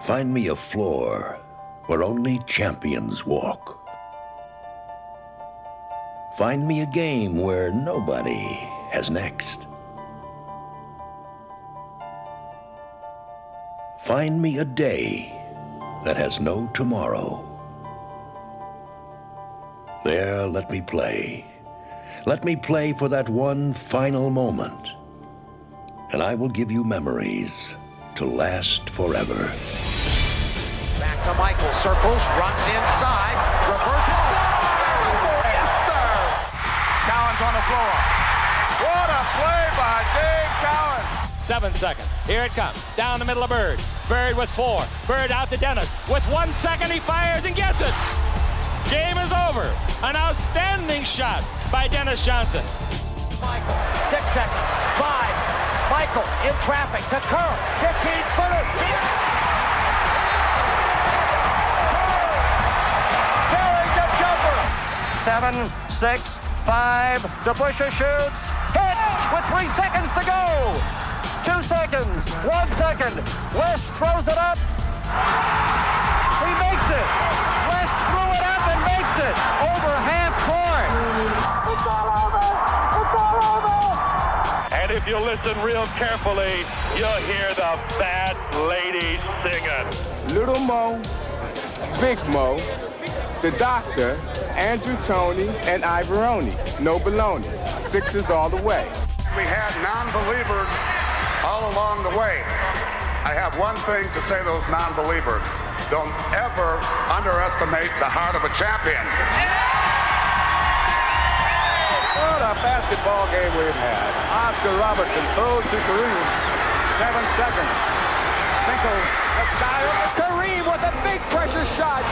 Find me a floor where only champions walk. Find me a game where nobody has next. Find me a day that has no tomorrow. There, let me play. Let me play for that one final moment. And I will give you memories to last forever. Back to Michael, circles, runs inside, reverses, scores! Yes, sir! Cowens on the floor. What a play by Dave Cowens. 7 seconds. Here it comes. Down the middle of Bird. Bird with 4. Bird out to Dennis. With 1 second, he fires and gets it. Game is over. An outstanding shot by Dennis Johnson. Michael, 6 seconds. 5. Michael in traffic to Kerr. 15-footer. Carrying the jumper. 7, 6, 5. DeBusschere shoots. Hit with 3 seconds to go. 2 seconds. 1 second. West throws it up. He makes it. West threw it up and makes it. Over half court. It's all over. It's all over. And if you listen real carefully, you'll hear the fat ladies singing. Little Mo, Big Mo, the Doctor, Andrew Toney, and Ivoroni. No baloney. Sixers all the way. We had non-believers all along the way. I have one thing to say to those non-believers. Don't ever underestimate the heart of a champion. What a basketball game we've had. Oscar Robertson throws to Kareem. 7 seconds. Finkel, Kareem with a big pressure shot.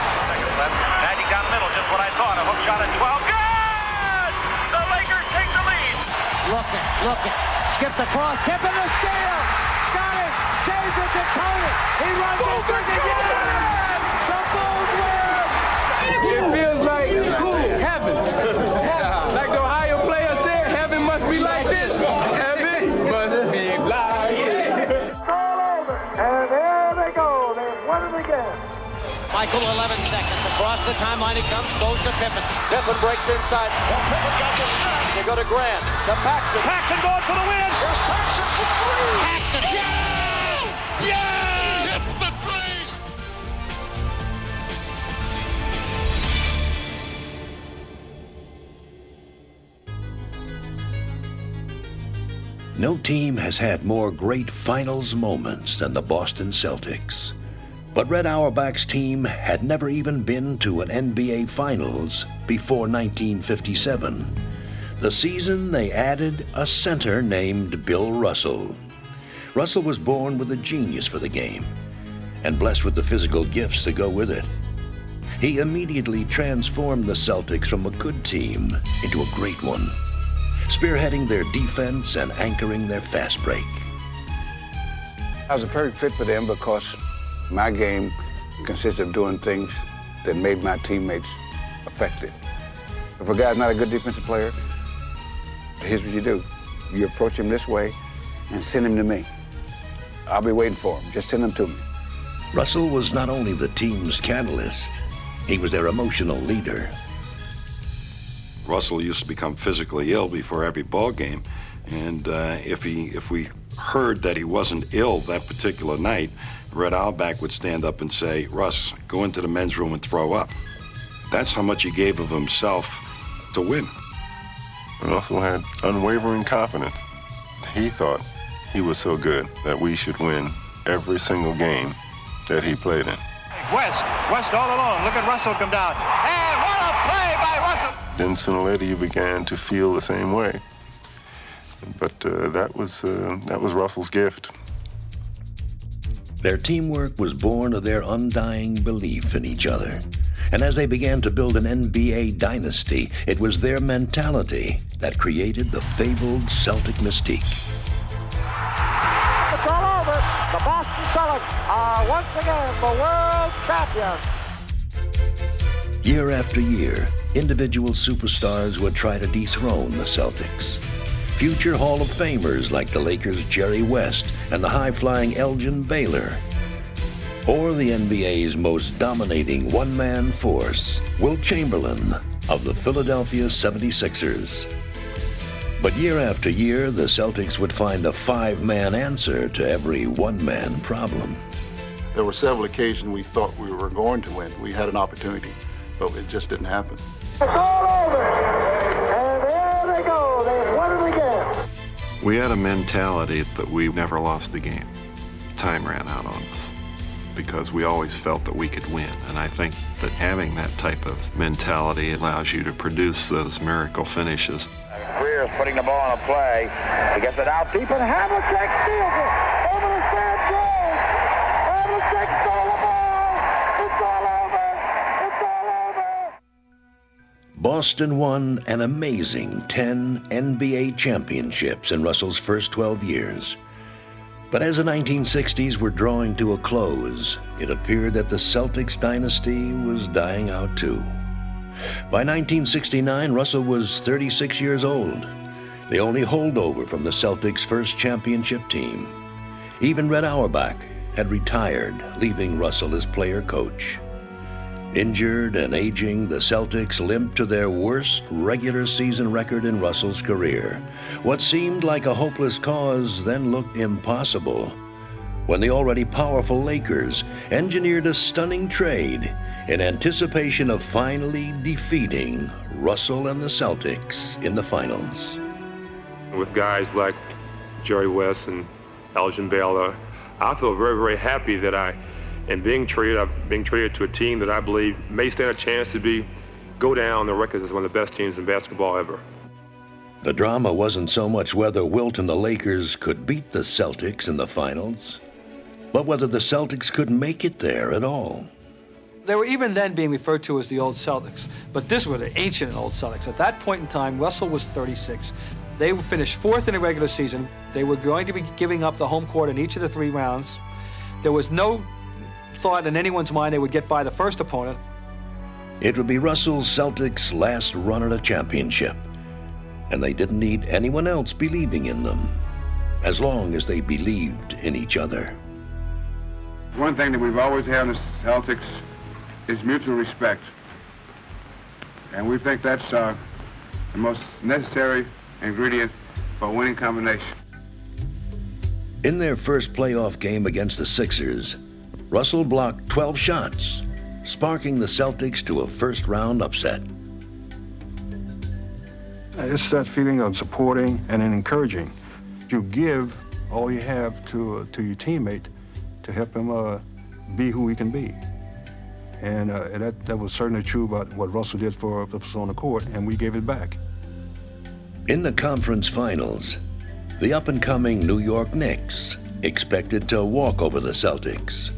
Magic down the middle, just what I thought. A hook shot at 12. Good! The Lakers take the lead. Looking. Skipped across. Tip in the steal. Scotty saves it to Tony. He runs it again. The Bulls win. It feels like heaven. Like the Ohio player said, heaven must be like this. Heaven must be like this. All over. And there they go. They won it again. Michael, 11 seconds. Across the timeline he comes, goes to Pippen. Pippen breaks inside. Well, Pippen got the shot. They go to Grant. To Paxson. Paxson going for the win. Here's Paxson for 3. Paxson. Yeah! Yeah! Hits the three! No team has had more great finals moments than the Boston Celtics. But Red Auerbach's team had never even been to an NBA Finals before 1957. The season they added a center named Bill Russell. Russell was born with a genius for the game and blessed with the physical gifts to go with it. He immediately transformed the Celtics from a good team into a great one, spearheading their defense and anchoring their fast break. I was a perfect fit for them because my game consists of doing things that made my teammates effective. If a guy's not a good defensive player, here's what you do. You approach him this way and send him to me. I'll be waiting for him. Just send him to me. Russell was not only the team's catalyst, he was their emotional leader. Russell used to become physically ill before every ball game, and if we heard that he wasn't ill that particular night, Red Auerbach would stand up and say, "Russ, go into the men's room and throw up." That's how much he gave of himself to win. Russell had unwavering confidence. He thought he was so good that we should win every single game that he played in. West all alone. Look at Russell come down. And what a play by Russell! Then sooner or later you began to feel the same way. But that was Russell's gift. Their teamwork was born of their undying belief in each other. And as they began to build an NBA dynasty, it was their mentality that created the fabled Celtic mystique. It's all over. The Boston Celtics are once again the world champions. Year after year, individual superstars would try to dethrone the Celtics. Future Hall of Famers like the Lakers' Jerry West and the high-flying Elgin Baylor. or the NBA's most dominating one-man force, Wilt Chamberlain of the Philadelphia 76ers. But year after year, the Celtics would find a five-man answer to every one-man problem. There were several occasions we thought we were going to win. We had an opportunity, but it just didn't happen. It's all over, and there they go. They've won it again. We had a mentality that we never lost a game. Time ran out on us because we always felt that we could win. And I think that having that type of mentality allows you to produce those miracle finishes. Greer's putting the ball on a play. He gets it out deep, and Havlicek steals it over to Sam Jones. Havlicek stole the ball. It's all over. It's all over. Boston won an amazing 10 NBA championships in Russell's first 12 years. But as the 1960s were drawing to a close, it appeared that the Celtics dynasty was dying out too. By 1969, Russell was 36 years old, the only holdover from the Celtics' first championship team. Even Red Auerbach had retired, leaving Russell as player-coach. Injured and aging, the Celtics limped to their worst regular season record in Russell's career. What seemed like a hopeless cause then looked impossible when the already powerful Lakers engineered a stunning trade in anticipation of finally defeating Russell and the Celtics in the finals. With guys like Jerry West and Elgin Baylor, I feel very, very happy that I'm being traded to a team that I believe may stand a chance to go down the record as one of the best teams in basketball ever. The drama wasn't so much whether Wilt and the Lakers could beat the Celtics in the finals, but whether the Celtics could make it there at all. They were even then being referred to as the old Celtics, but this were the ancient old Celtics. At that point in time, Russell was 36. They finished fourth in the regular season. They were going to be giving up the home court in each of the 3 rounds. There was no thought in anyone's mind they would get by the first opponent. It would be Russell's Celtics' last run at a championship, and they didn't need anyone else believing in them, as long as they believed in each other. One thing that we've always had in the Celtics is mutual respect. And we think that's the most necessary ingredient for a winning combination. In their first playoff game against the Sixers, Russell blocked 12 shots, sparking the Celtics to a first-round upset. It's that feeling of supporting and encouraging. You give all you have to your teammate to help him be who he can be. And that was certainly true about what Russell did for us on the court, and we gave it back. In the conference finals, the up-and-coming New York Knicks expected to walk over the Celtics.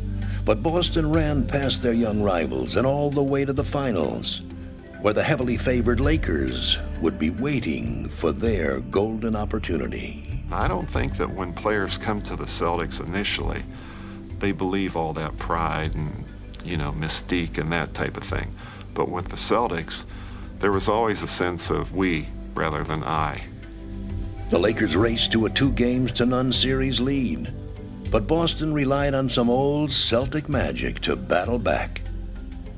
But Boston ran past their young rivals and all the way to the finals, where the heavily favored Lakers would be waiting for their golden opportunity. I don't think that when players come to the Celtics initially, they believe all that pride and, mystique and that type of thing. But with the Celtics, there was always a sense of we rather than I. The Lakers raced to a 2-0 series lead, but Boston relied on some old Celtic magic to battle back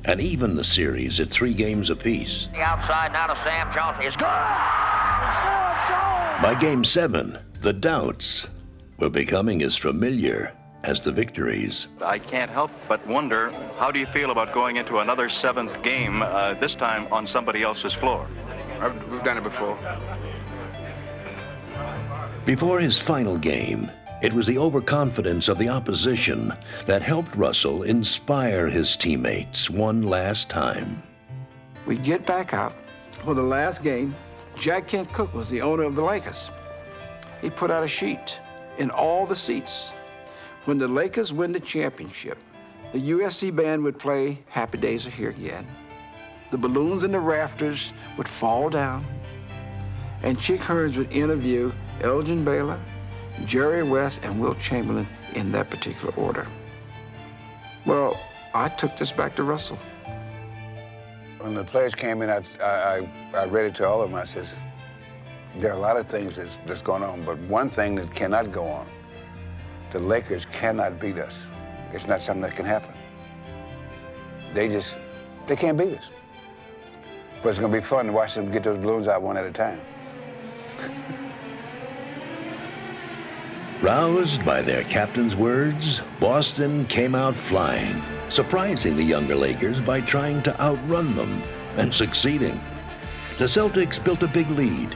and even the series at 3 games apiece. The outside now to Sam Jones. He's good. Sam Jones. By Game 7, the doubts were becoming as familiar as the victories. I can't help but wonder, how do you feel about going into another 7th game, this time on somebody else's floor? We've done it before. Before his final game, it was the overconfidence of the opposition that helped Russell inspire his teammates one last time. We get back out for the last game. Jack Kent Cooke was the owner of the Lakers. He put out a sheet in all the seats. When the Lakers win the championship, the USC band would play Happy Days Are Here Again. The balloons in the rafters would fall down, and Chick Hearns would interview Elgin Baylor, Jerry West, and Wilt Chamberlain in that particular order. Well, I took this back to Russell. When the players came in, I read it to all of them. I says, there are a lot of things that's going on, but one thing that cannot go on, the Lakers cannot beat us. It's not something that can happen. They can't beat us. But it's going to be fun to watch them get those balloons out one at a time. Roused by their captain's words, Boston came out flying, surprising the younger Lakers by trying to outrun them and succeeding. The Celtics built a big lead,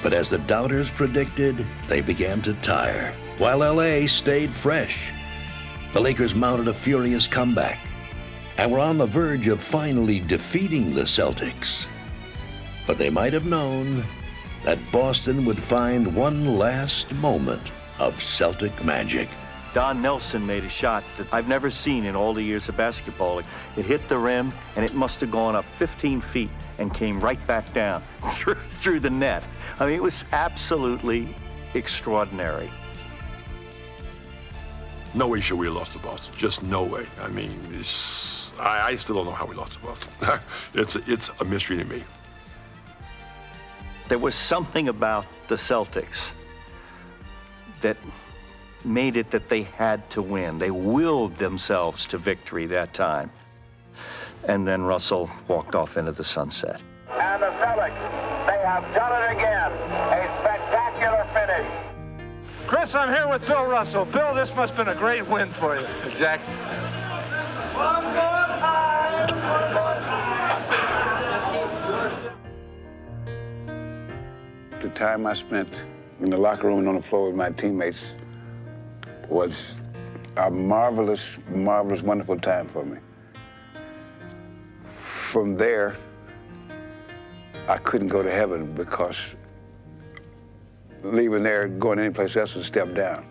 but as the doubters predicted, they began to tire, while LA stayed fresh. The Lakers mounted a furious comeback and were on the verge of finally defeating the Celtics. But they might have known that Boston would find one last moment of Celtic magic. Don Nelson made a shot that I've never seen in all the years of basketball. It hit the rim, and it must have gone up 15 feet and came right back down through the net. I mean, it was absolutely extraordinary. No way should we have lost to Boston. Just no way. I mean, I still don't know how we lost to Boston. It's a mystery to me. There was something about the Celtics that made it that they had to win. They willed themselves to victory that time. And then Russell walked off into the sunset. And the Celtics, they have done it again. A spectacular finish. Chris, I'm here with Bill Russell. Bill, this must have been a great win for you. Exactly. One more time. The time I spent in the locker room and on the floor with my teammates was a marvelous, marvelous, wonderful time for me. From there, I couldn't go to heaven because leaving there, going anyplace else was a step down.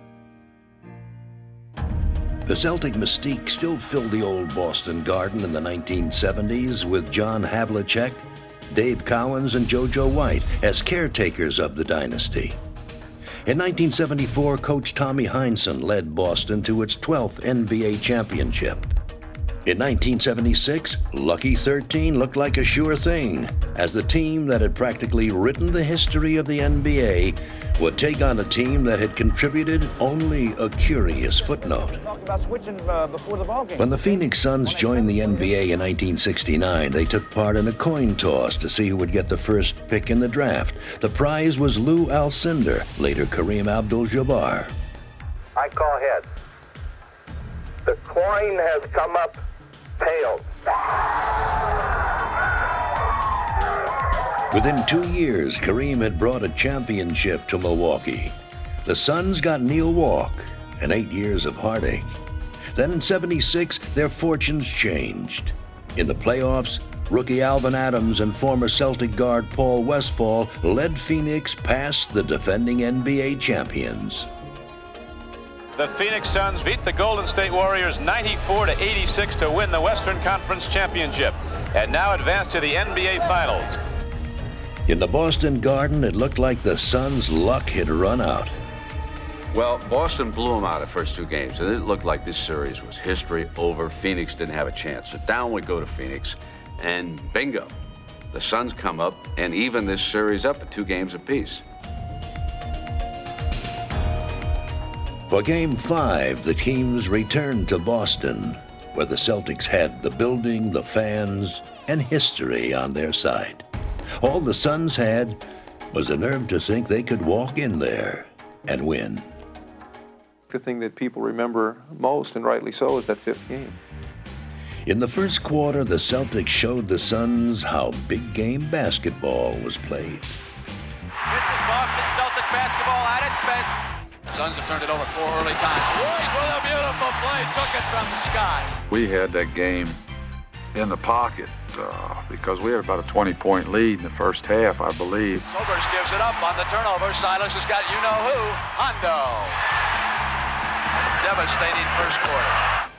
The Celtic mystique still filled the old Boston Garden in the 1970s with John Havlicek, Dave Cowens, and JoJo White as caretakers of the dynasty. In 1974, coach Tommy Heinsohn led Boston to its 12th NBA championship. In 1976, Lucky 13 looked like a sure thing, as the team that had practically written the history of the NBA would take on a team that had contributed only a curious footnote. When the Phoenix Suns joined the NBA in 1969, they took part in a coin toss to see who would get the first pick in the draft. The prize was Lou Alcindor, later Kareem Abdul-Jabbar. I call heads. The coin has come up tails. Within 2 years, Kareem had brought a championship to Milwaukee. The Suns got Neil Walk and 8 years of heartache. Then in '76, their fortunes changed. In the playoffs, rookie Alvin Adams and former Celtic guard Paul Westphal led Phoenix past the defending NBA champions. The Phoenix Suns beat the Golden State Warriors 94-86 to win the Western Conference Championship and now advance to the NBA Finals. In the Boston Garden, it looked like the Suns' luck had run out. Well, Boston blew them out the first 2 games, and it looked like this series was history over. Phoenix didn't have a chance. So down we go to Phoenix, and bingo. The Suns come up and even this series up at 2 games apiece. For Game 5, the teams returned to Boston, where the Celtics had the building, the fans, and history on their side. All the Suns had was the nerve to think they could walk in there and win. The thing that people remember most, and rightly so, is that 5th game. In the first quarter, the Celtics showed the Suns how big game basketball was played. This is Boston Celtic basketball at its best. Suns have turned it over 4 early times. Woods with a beautiful play, took it from the sky. We had that game in the pocket because we had about a 20-point lead in the first half, I believe. Sobers gives it up on the turnover. Silas has got you-know-who, Hondo. Devastating first quarter.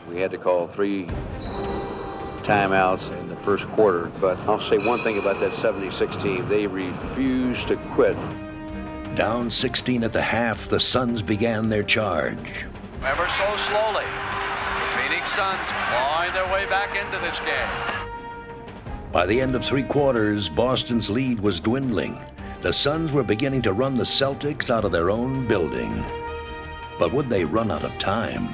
We had to call 3 timeouts in the first quarter, but I'll say one thing about that 76 team. They refused to quit. Down 16 at the half, the Suns began their charge. Ever so slowly, the Phoenix Suns clawing their way back into this game. By the end of 3 quarters, Boston's lead was dwindling. The Suns were beginning to run the Celtics out of their own building. But would they run out of time?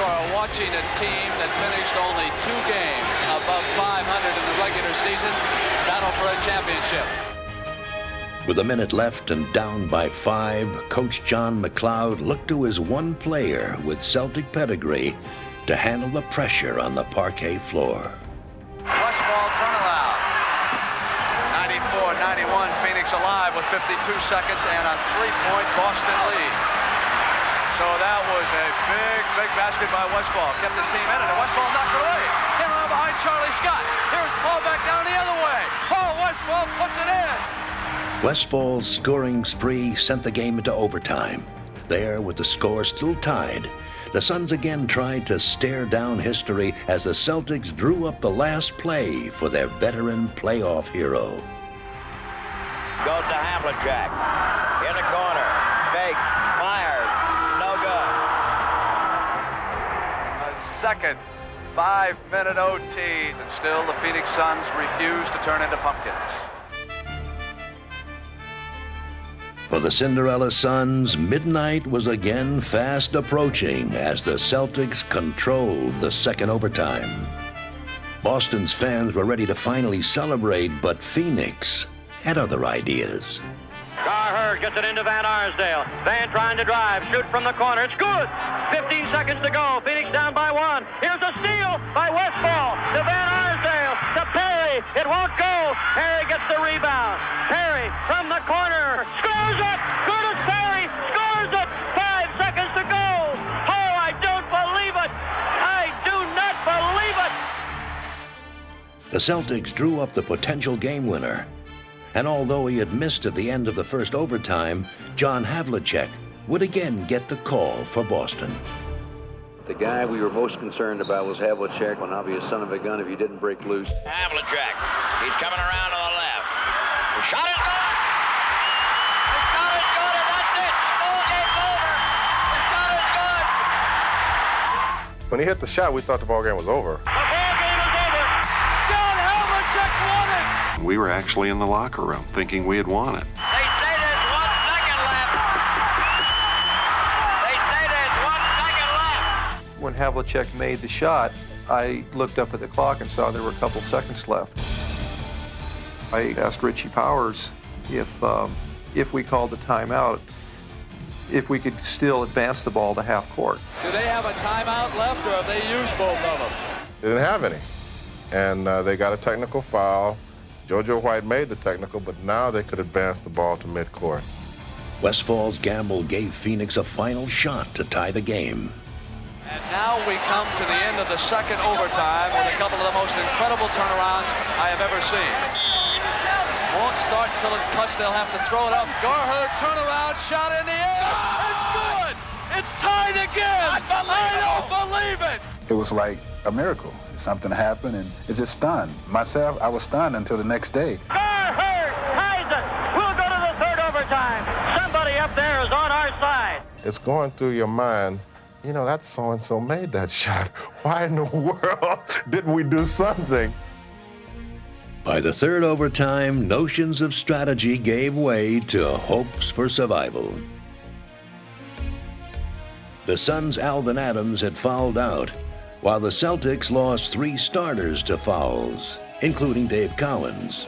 are watching a team that finished only 2 games above 500 in the regular season battle for a championship. With a minute left and down by 5, Coach John McLeod looked to his one player with Celtic pedigree to handle the pressure on the parquet floor. Westfall turnaround. 94-91, Phoenix alive with 52 seconds and a 3-point Boston lead. So that was a big basket by Westfall. Kept his team in it, and Westfall knocks it away. Came around behind Charlie Scott. Here's Paul back down the other way. Paul Westfall puts it in. Westfall's scoring spree sent the game into overtime. There, with the score still tied, the Suns again tried to stare down history as the Celtics drew up the last play for their veteran playoff hero. Goes to Havlicek. In the corner. Fake. Fires. No good. A second 5-minute OT, and still the Phoenix Suns refuse to turn into pumpkins. For the Cinderella Suns, midnight was again fast approaching as the Celtics controlled the second overtime. Boston's fans were ready to finally celebrate, but Phoenix had other ideas. Carr gets it into Van Arsdale. Van trying to drive, shoot from the corner. It's good. 15 seconds to go. Phoenix down by 1. Here's a steal by Westfall to Van Arsdale to Perry. It won't go. Perry gets the rebound. Perry from the corner scores it. Curtis Perry scores it. 5 seconds to go. Oh, I don't believe it. I do not believe it. The Celtics drew up the potential game winner. And although he had missed at the end of the first overtime, John Havlicek would again get the call for Boston. The guy we were most concerned about was Havlicek. Well, I'll be a son of a gun if he didn't break loose. Havlicek. He's coming around to the left. The shot is good. The shot is good, and that's it. The ball game's over. The shot is good. When he hit the shot, we thought the ball game was over. The ball game is over. John Havlicek won it. We were actually in the locker room thinking we had won it. They say there's 1 second left. They say there's 1 second left. When Havlicek made the shot, I looked up at the clock and saw there were a couple seconds left. I asked Richie Powers if we called the timeout, if we could still advance the ball to half court. Do they have a timeout left, or have they used both of them? They didn't have any. And they got a technical foul. JoJo White made the technical, but now they could advance the ball to midcourt. Westfall's gamble gave Phoenix a final shot to tie the game. And now we come to the end of the second overtime with a couple of the most incredible turnarounds I have ever seen. Won't start until it's touched. They'll have to throw it up. Garher, turnaround, shot in the air. It's good. It's tied again. I don't believe it. It was like a miracle. Something happened, and it just stunned. Myself, I was stunned until the next day. Garher ties it. We'll go to the third overtime. Somebody up there is on our side. It's going through your mind, you know, that so-and-so made that shot. Why in the world didn't we do something? By the third overtime, notions of strategy gave way to hopes for survival. The Suns' Alvin Adams had fouled out, while the Celtics lost 3 starters to fouls, including Dave Cowens.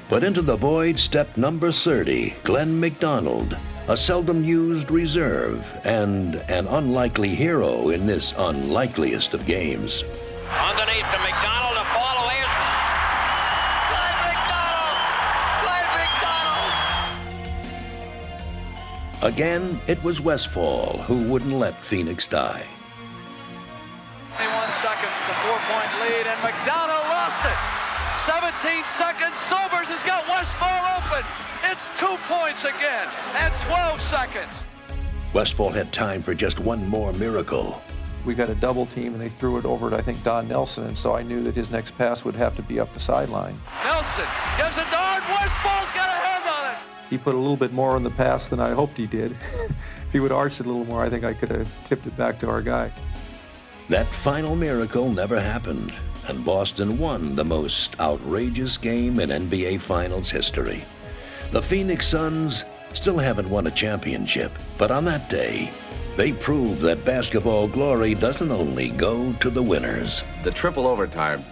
But into the void stepped number 30, Glenn McDonald, a seldom used reserve and an unlikely hero in this unlikeliest of games. Underneath to McDonald, a fall away. Glenn McDonald! Again, it was Westfall who wouldn't let Phoenix die. 21 seconds, it's a 4-point lead, and McDonald lost it. 17 seconds, Sobers has got Westfall open. It's 2 points again, and 12 seconds. Westfall had time for just one more miracle. We got a double team, and they threw it over to, I think, Don Nelson, and so I knew that his next pass would have to be up the sideline. Nelson gives it to Art. Westfall's got a hand on it. He put a little bit more on the pass than I hoped he did. If he would have arched it a little more, I think I could have tipped it back to our guy. That final miracle never happened, and Boston won the most outrageous game in NBA Finals history. The Phoenix Suns still haven't won a championship, but on that day, They proved that basketball glory doesn't only go to the winners. The triple overtime,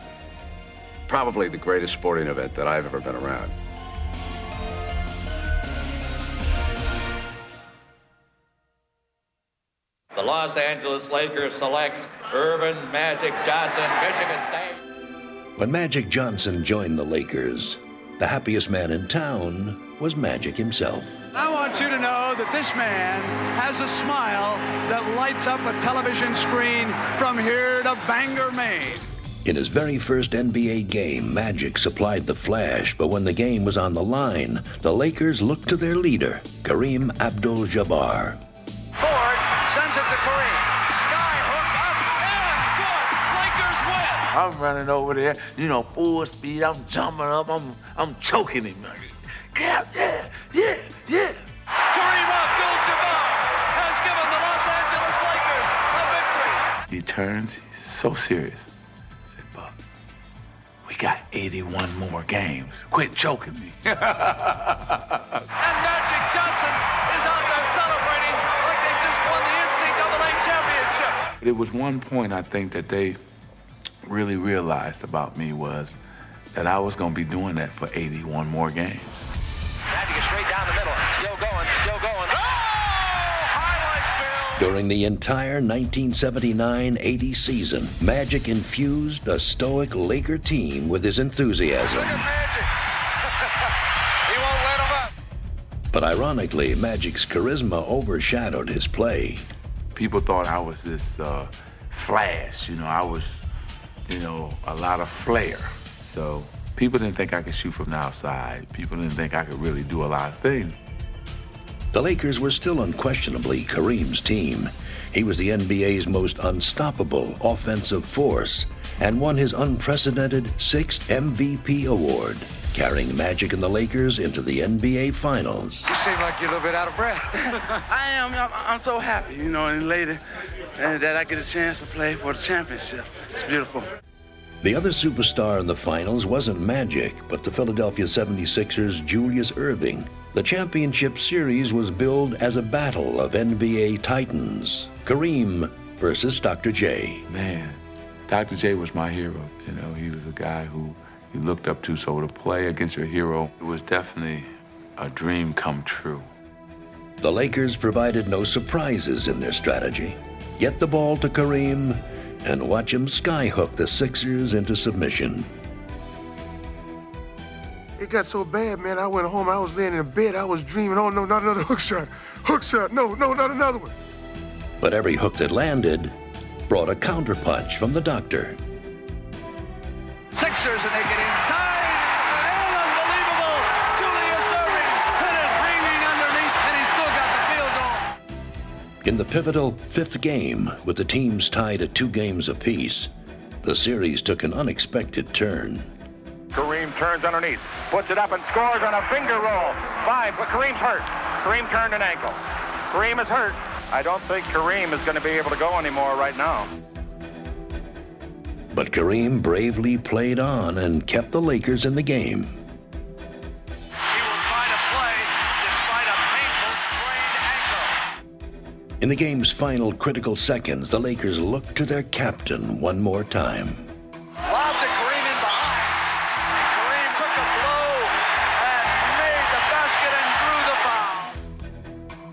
probably the greatest sporting event that I've ever been around. The Los Angeles Lakers select Earvin Magic Johnson, Michigan State. When Magic Johnson joined the Lakers, the happiest man in town was Magic himself. I want you to know that this man has a smile that lights up a television screen from here to Bangor, Maine. In his very first NBA game, Magic supplied the flash, but when the game was on the line, the Lakers looked to their leader, Kareem Abdul-Jabbar. Ford sends it to Kareem. Skyhook up and good. Lakers win. I'm running over there, you know, full speed. I'm jumping up. I'm choking him. Yeah. Kareem Abdul-Jabbar has given the Los Angeles Lakers a victory. He turns, he's so serious. He said, Buck, we got 81 more games. Quit choking me. And Magic Johnson is out there celebrating like they just won the NCAA championship. There was one point I think that they really realized about me was that I was going to be doing that for 81 more games. Magic is straight down the middle. Still going. Oh! Highlight film. During the entire 1979-80 season, Magic infused a stoic Laker team with his enthusiasm. Magic. He won't let him up. But ironically, Magic's charisma overshadowed his play. People thought I was this flash. You know, I was, you know, a lot of flair. So people didn't think I could shoot from the outside. People didn't think I could really do a lot of things. The Lakers were still unquestionably Kareem's team. He was the NBA's most unstoppable offensive force and won his unprecedented 6th MVP award, carrying Magic and the Lakers into the NBA Finals. You seem like you're a little bit out of breath. I am. I'm so happy, you know, and later that I get a chance to play for the championship. It's beautiful. The other superstar in the finals wasn't Magic, but the Philadelphia 76ers' Julius Erving. The championship series was billed as a battle of NBA titans. Kareem versus Dr. J. Man, Dr. J was my hero. You know, he was a guy who you looked up to, so to play against your hero, it was definitely a dream come true. The Lakers provided no surprises in their strategy. Get the ball to Kareem and watch him skyhook the Sixers into submission. It got so bad, man, I went home, I was laying in bed, I was dreaming, oh no, not another hook shot, no, not another one. But every hook that landed brought a counterpunch from the doctor. Sixers, and they get inside. And unbelievable. Julius Erving hit it ringing underneath, and he still got the field goal. In the pivotal 5th game, with the teams tied at 2 games apiece, the series took an unexpected turn. Kareem turns underneath, puts it up and scores on a finger roll. 5, but Kareem's hurt. Kareem turned an ankle. Kareem is hurt. I don't think Kareem is going to be able to go anymore right now. But Kareem bravely played on and kept the Lakers in the game. He will try to play despite a painful sprained ankle. In the game's final critical seconds, the Lakers looked to their captain one more time. Lobbed to Kareem in behind. Kareem took a blow and made the basket and drew the foul.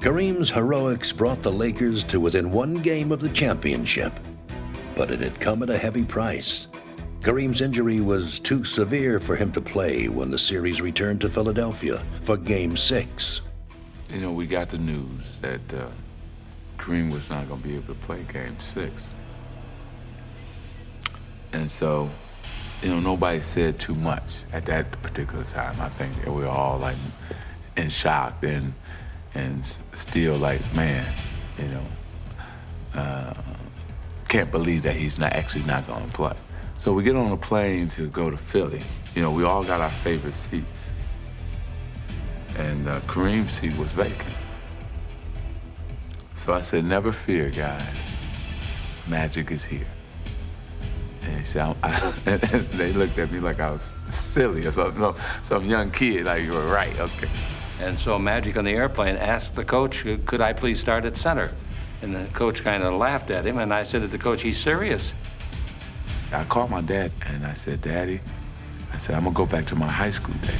Kareem's heroics brought the Lakers to within 1 game of the championship, but it had come at a heavy price. Kareem's injury was too severe for him to play when the series returned to Philadelphia for Game 6. You know, we got the news that Kareem was not going to be able to play Game 6. And so, you know, nobody said too much at that particular time. I think that we were all like in shock and still like, man, you know, can't believe that he's not going to play. So we get on a plane to go to Philly. You know, we all got our favorite seats. And Kareem's seat was vacant. So I said, never fear, guys. Magic is here. And he said, and they looked at me like I was silly or something. Some young kid, like, you were right, okay. And so Magic on the airplane asked the coach, could I please start at center? And the coach kind of laughed at him, and I said to the coach, he's serious. I called my dad, and I said, Daddy, I said, I'm going to go back to my high school days.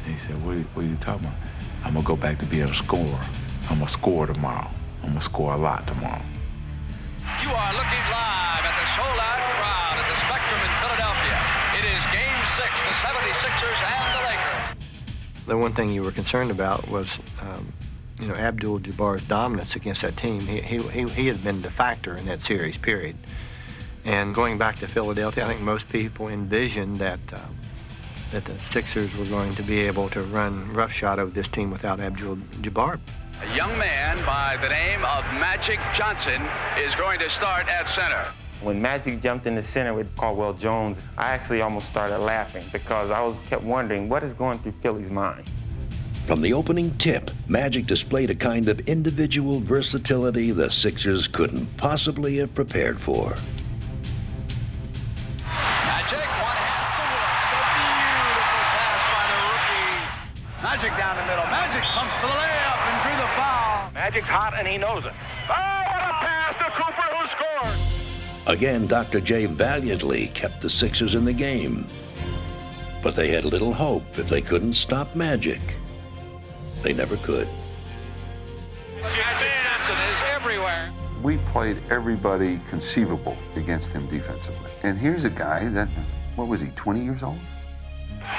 And he said, what are you talking about? I'm going to go back to being a scorer. I'm going to score tomorrow. I'm going to score a lot tomorrow. You are looking live at the sold-out crowd at the Spectrum in Philadelphia. It is Game 6, the 76ers and the Lakers. The one thing you were concerned about was, Abdul-Jabbar's dominance against that team. He had been the factor in that series, period. And going back to Philadelphia, I think most people envisioned that the Sixers were going to be able to run roughshod over this team without Abdul-Jabbar. A young man by the name of Magic Johnson is going to start at center. When Magic jumped in the center with Caldwell Jones, I actually almost started laughing because I kept wondering what is going through Philly's mind. From the opening tip, Magic displayed a kind of individual versatility the Sixers couldn't possibly have prepared for. Magic, one has to work. So beautiful pass by the rookie. Magic down the middle. Magic pumps for the layup and drew the foul. Magic's hot and he knows it. Oh, what a pass to Cooper, who scored! Again, Dr. J valiantly kept the Sixers in the game. But they had little hope if they couldn't stop Magic. They never could. Magic Johnson is everywhere. We played everybody conceivable against him defensively. And here's a guy that, what was he, 20 years old?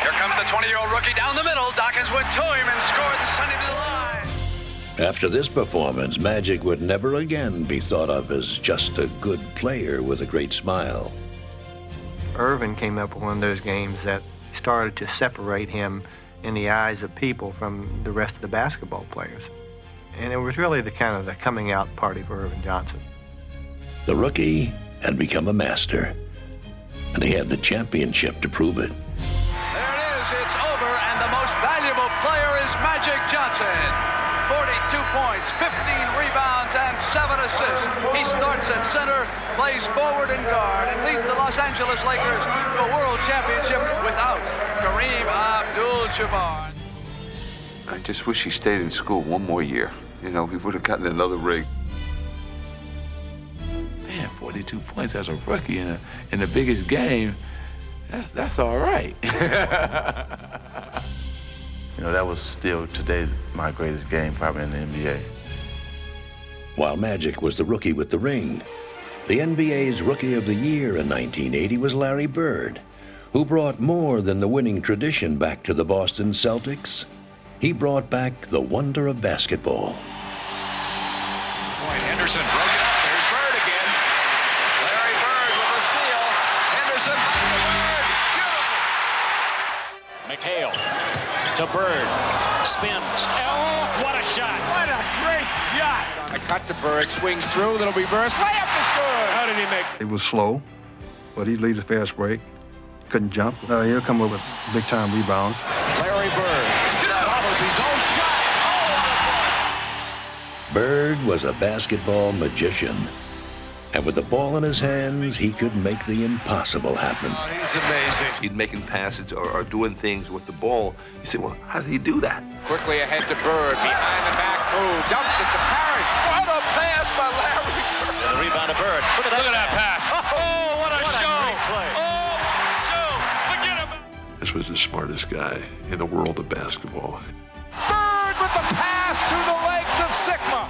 Here comes the 20-year-old rookie down the middle. Dawkins went to him and scored and sent him to the line. After this performance, Magic would never again be thought of as just a good player with a great smile. Irvin came up with one of those games that started to separate him in the eyes of people from the rest of the basketball players. And it was really the coming out party for Irvin Johnson. The rookie had become a master, and he had the championship to prove it. There it is. It's over, and the most valuable player is Magic Johnson. 42 points, 15 rebounds, and 7 assists. He starts at center, plays forward and guard, and leads the Los Angeles Lakers to a world championship without Kareem Abdul-Jabbar. I just wish he stayed in school one more year. You know, we would have gotten another ring. Man, 42 points as a rookie in the biggest game, that's all right. That was still today my greatest game probably in the NBA. While Magic was the rookie with the ring, the NBA's Rookie of the Year in 1980 was Larry Bird, who brought more than the winning tradition back to the Boston Celtics. He brought back the wonder of basketball. Henderson broke it up. There's Bird again. Larry Bird with a steal. Henderson back to Bird. Beautiful. McHale to Bird. Spins. Oh, what a shot. What a great shot. A cut to Bird, swings through, little reverse. Layup is good. How did he make it? It was slow, but he'd lead a fast break. Couldn't jump. He'll come up with big-time rebounds. Larry Bird. Follows his own shot. Bird was a basketball magician. And with the ball in his hands, he could make the impossible happen. Oh, he's amazing. He's making passes or doing things with the ball. You say, well, how did he do that? Quickly ahead to Bird, behind the back move, dumps it to Parrish. What a pass by Larry Bird. And the rebound to Bird. Look at that pass. Oh, what a show. Great play. Oh, show. Forget about it. This was the smartest guy in the world of basketball. Bird with the pass through the legs of Sigma.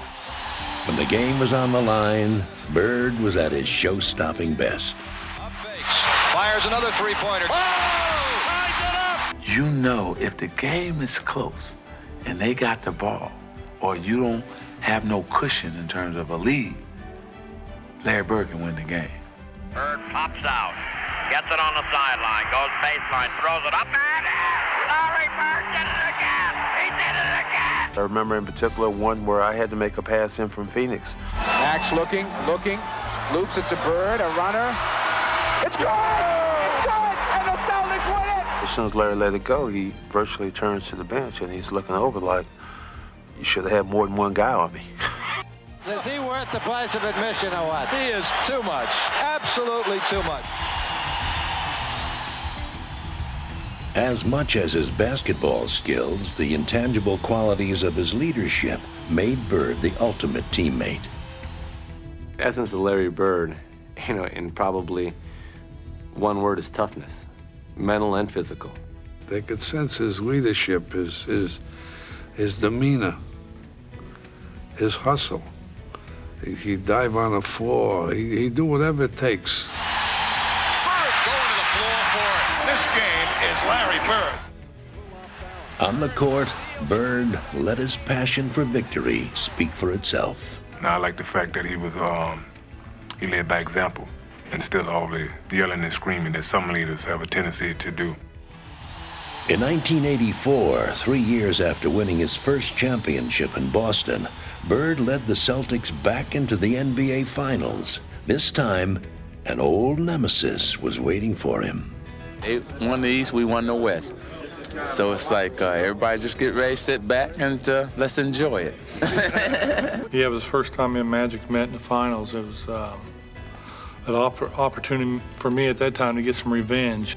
When the game was on the line, Bird was at his show-stopping best. Up fakes. Fires another three-pointer. Oh! Ties it up. You know if the game is close and they got the ball, or you don't have no cushion in terms of a lead, Larry Bird can win the game. Bird pops out, gets it on the sideline, goes baseline, throws it up and in. Larry Bird did it again. He did it again. I remember in particular one where I had to make a pass in from Phoenix. Max looking, loops it to Bird, a runner. It's good! It's good! And the Celtics win it! As soon as Larry let it go, he virtually turns to the bench and he's looking over like, you should have had more than one guy on me. Is he worth the price of admission or what? He is too much. Absolutely too much. As much as his basketball skills, the intangible qualities of his leadership made Bird the ultimate teammate. essence of Larry Bird, in probably one word, is toughness, mental and physical. They could sense his leadership, his demeanor, his hustle. He'd dive on the floor. He'd do whatever it takes. Bird going to the floor for it. This game is Larry Bird. On the court, Bird let his passion for victory speak for itself. And I like the fact that he led by example instead of all the yelling and screaming that some leaders have a tendency to do. In 1984, 3 years after winning his first championship in Boston, Bird led the Celtics back into the NBA Finals. This time, an old nemesis was waiting for him. They won the East, we won the West. So it's like everybody just get ready, sit back, and let's enjoy it. Yeah, it was the first time me and Magic met in the finals. It was an opportunity for me at that time to get some revenge.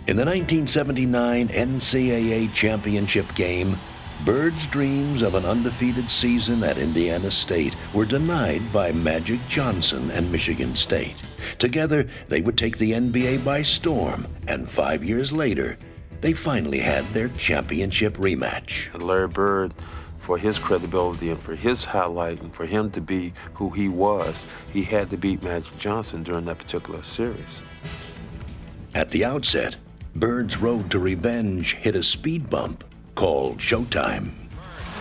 In the 1979 NCAA championship game, Bird's dreams of an undefeated season at Indiana State were denied by Magic Johnson and Michigan State. Together, they would take the NBA by storm, and 5 years later, they finally had their championship rematch. And Larry Bird, for his credibility and for his highlight and for him to be who he was, he had to beat Magic Johnson during that particular series. At the outset, Bird's road to revenge hit a speed bump called Showtime.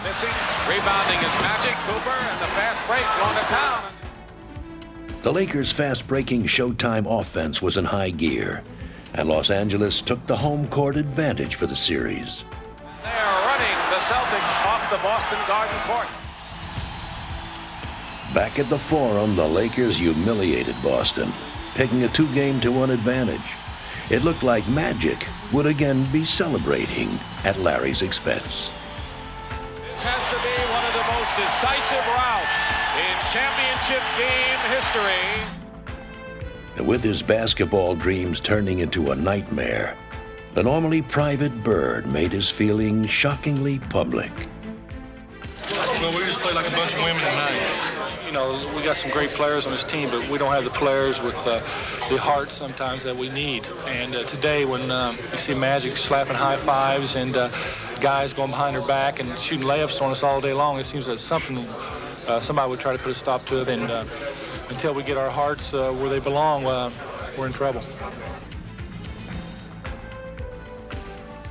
Missing, rebounding is Magic, Cooper, and the fast break going to town. The Lakers' fast-breaking Showtime offense was in high gear, and Los Angeles took the home court advantage for the series. They are running the Celtics off the Boston Garden court. Back at the Forum, the Lakers humiliated Boston, taking a 2-game-to-1 advantage. It looked like Magic would again be celebrating at Larry's expense. This has to be one of the most decisive routs in championship game history. With his basketball dreams turning into a nightmare, the normally private Bird made his feelings shockingly public. Well, we just played like a bunch of women tonight. We got some great players on this team, but we don't have the players with the heart sometimes that we need. And today, when you see Magic slapping high fives and guys going behind their back and shooting layups on us all day long, it seems that somebody would try to put a stop to it. And until we get our hearts where they belong, we're in trouble.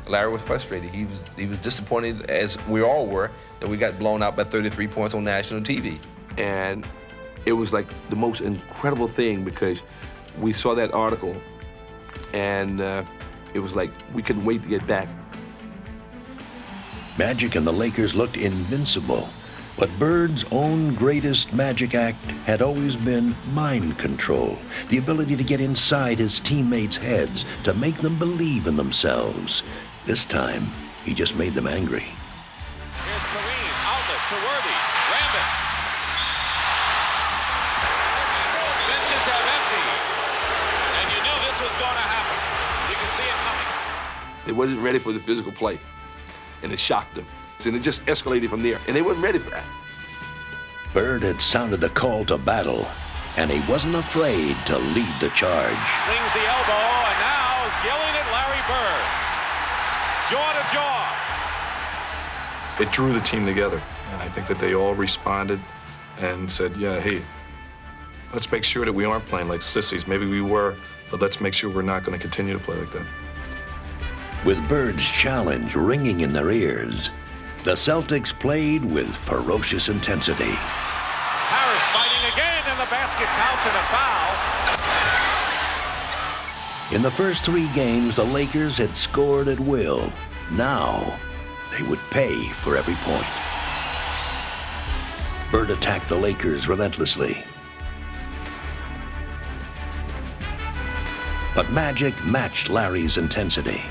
Larry was frustrated. He was disappointed, as we all were, that we got blown out by 33 points on national TV. And it was like the most incredible thing because we saw that article and it was like we couldn't wait to get back. Magic and the Lakers looked invincible, but Bird's own greatest magic act had always been mind control, the ability to get inside his teammates' heads to make them believe in themselves. This time, he just made them angry. Here's Kareem, outlet to Worthy, Rambit. Benches have emptied, and you knew this was going to happen. You can see it coming. They wasn't ready for the physical play, and it shocked them. And it just escalated from there, and they weren't ready for that. Bird had sounded the call to battle, and he wasn't afraid to lead the charge. Slings the elbow, and now is yelling at Larry Bird. Jaw to jaw. It drew the team together, and I think that they all responded and said, yeah, hey, let's make sure that we aren't playing like sissies. Maybe we were, but let's make sure we're not going to continue to play like that. With Bird's challenge ringing in their ears, the Celtics played with ferocious intensity. Harris fighting again, and the basket counts and a foul. In the first 3 games, the Lakers had scored at will. Now, they would pay for every point. Bird attacked the Lakers relentlessly. But Magic matched Larry's intensity.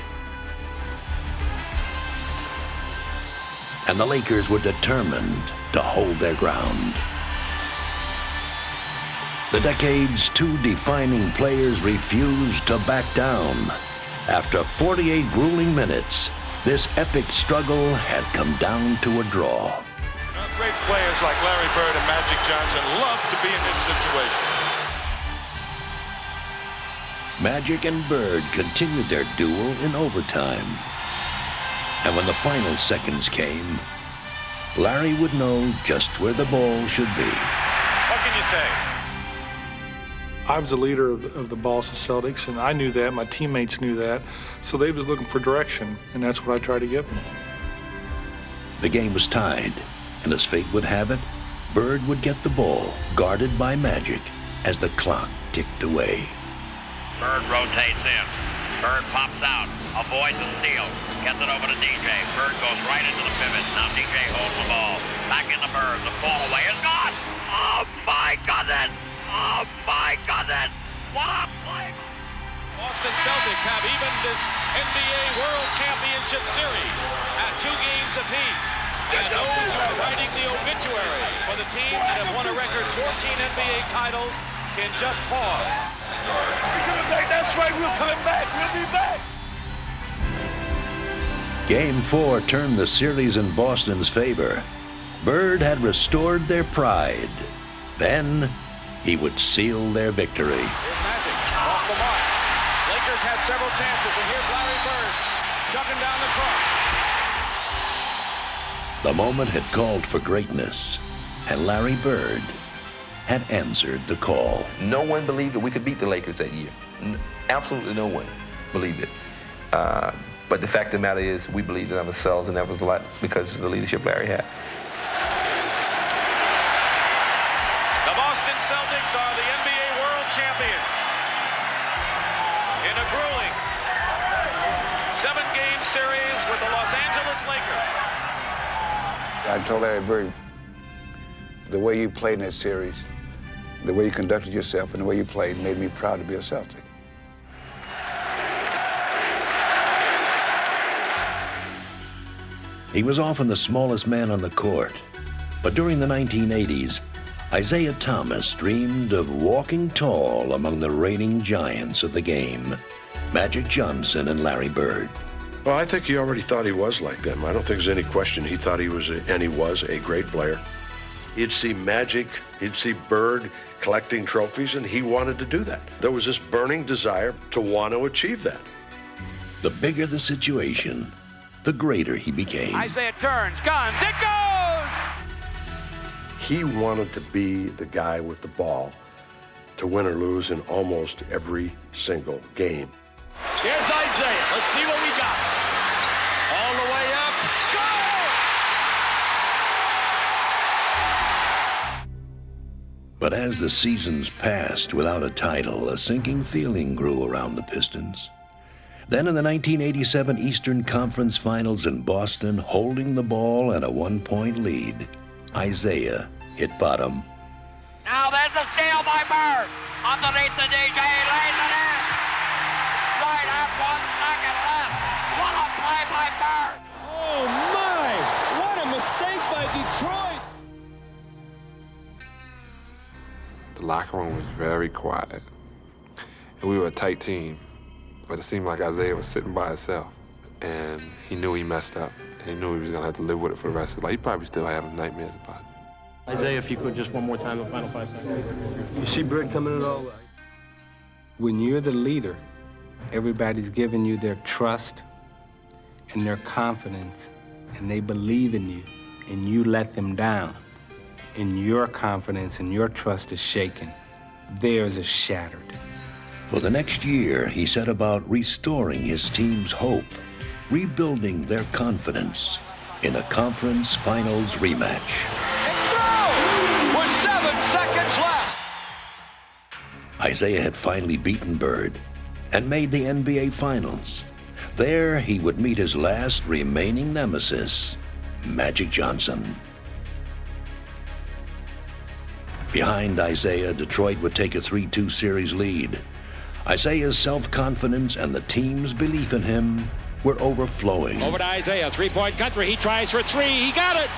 And the Lakers were determined to hold their ground. The decade's 2 defining players refused to back down. After 48 grueling minutes, this epic struggle had come down to a draw. Great players like Larry Bird and Magic Johnson love to be in this situation. Magic and Bird continued their duel in overtime. And when the final seconds came, Larry would know just where the ball should be. What can you say? I was the leader of the Boston Celtics, and I knew that. My teammates knew that. So they was looking for direction, and that's what I tried to give them. The game was tied, and as fate would have it, Bird would get the ball, guarded by Magic, as the clock ticked away. Bird rotates in. Bird pops out, avoids the steal, gets it over to DJ. Bird goes right into the pivot. Now DJ holds the ball. Back in the Bird. The fall away is gone. Oh my goodness! Oh my goodness! What a play! Boston Celtics have evened this NBA World Championship Series at 2 games apiece. And those who are writing the obituary for the team that have won a record 14 NBA titles can just pause. We're coming back. That's right. We're coming back. We'll be back. Game 4 turned the series in Boston's favor. Bird had restored their pride. Then he would seal their victory. Here's Magic off the mark. Lakers had several chances, and here's Larry Bird chucking down the court. The moment had called for greatness, and Larry Bird had answered the call. No one believed that we could beat the Lakers that year. Absolutely no one believed it. But the fact of the matter is, we believed in ourselves, and that was a lot because of the leadership Larry had. The Boston Celtics are the NBA World Champions in a grueling 7-game series with the Los Angeles Lakers. I told Larry Bird, the way you played in that series, the way you conducted yourself and the way you played made me proud to be a Celtic. He was often the smallest man on the court, but during the 1980s, Isiah Thomas dreamed of walking tall among the reigning giants of the game, Magic Johnson and Larry Bird. Well, I think he already thought he was like them. I don't think there's any question. He thought he was, and he was, a great player. He'd see Magic, he'd see Bird collecting trophies, and he wanted to do that. There was this burning desire to want to achieve that. The bigger the situation, the greater he became. Isiah turns, guns, it goes! He wanted to be the guy with the ball to win or lose in almost every single game. Here's Isiah. Let's see what we got. All the way up. Go! But as the seasons passed without a title, a sinking feeling grew around the Pistons. Then in the 1987 Eastern Conference Finals in Boston, holding the ball and a 1-point lead, Isiah hit bottom. Now there's a steal by Bird. Underneath the DJ, lays it in. Right at 1 second left. What a play by Bird. Oh my! What a mistake by Detroit! The locker room was very quiet. And we were a tight team, but it seemed like Isiah was sitting by himself. And he knew he messed up. And he knew he was going to have to live with it for the rest of his life. He probably still having nightmares about it. Isiah, if you could, just one more time, the final 5 seconds. You see Bird coming in all right. When you're the leader, everybody's giving you their trust and their confidence, and they believe in you, and you let them down, and your confidence and your trust is shaken. Theirs is shattered. For the next year, he set about restoring his team's hope, rebuilding their confidence in a conference finals rematch. With 7 seconds left. Isiah had finally beaten Bird and made the NBA Finals. There, he would meet his last remaining nemesis, Magic Johnson. Behind Isiah, Detroit would take a 3-2 series lead. Isiah's self-confidence and the team's belief in him were overflowing. Over to Isiah, 3-point country. He tries for 3. He got it!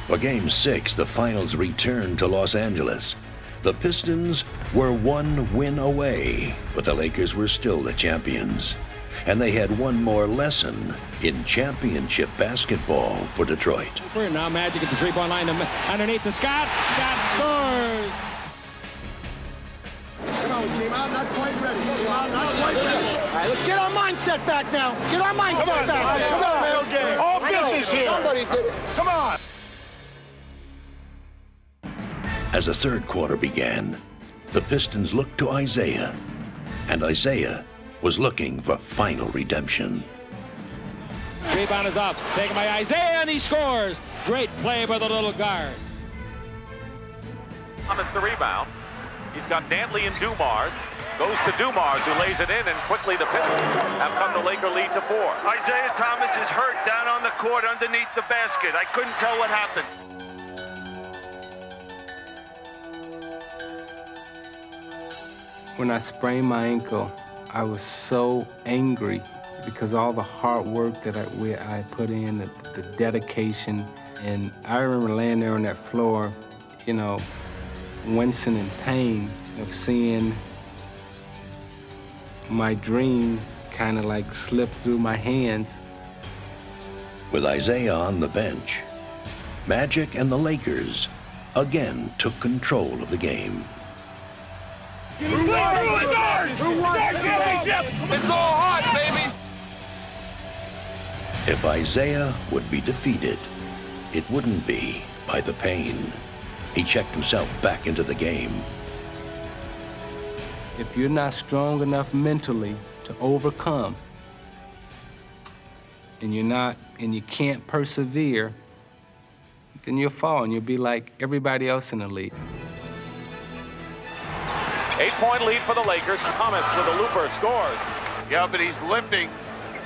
For Game 6, the finals returned to Los Angeles. The Pistons were 1 win away, but the Lakers were still the champions. And they had one more lesson in championship basketball for Detroit. Now Magic at the three-point line underneath to Scott. Scott scores. Come on, team out, not quite ready. Team out, not quite ready. All right, let's get our mindset back now. Get our mindset back. Come on, man. All business here. Somebody did it. Come on. As the third quarter began, the Pistons looked to Isiah, and Isiah was looking for final redemption. Rebound is up, taken by Isiah, and he scores. Great play by the little guard. Thomas the rebound. He's got Dantley and Dumars. Goes to Dumars, who lays it in, and quickly the Pistons have come the Laker lead to 4. Isiah Thomas is hurt down on the court underneath the basket. I couldn't tell what happened. When I sprained my ankle, I was so angry because all the hard work that I put in, the dedication, and I remember laying there on that floor, you know, wincing in pain of seeing my dream kind of like slip through my hands. With Isiah on the bench, Magic and the Lakers again took control of the game. It's all hot, baby. If Isiah would be defeated, it wouldn't be by the pain. He checked himself back into the game. If you're not strong enough mentally to overcome, and you can't persevere, then you'll fall and you'll be like everybody else in the league. 8-point lead for the Lakers. Thomas with a looper scores. Yeah, but he's limping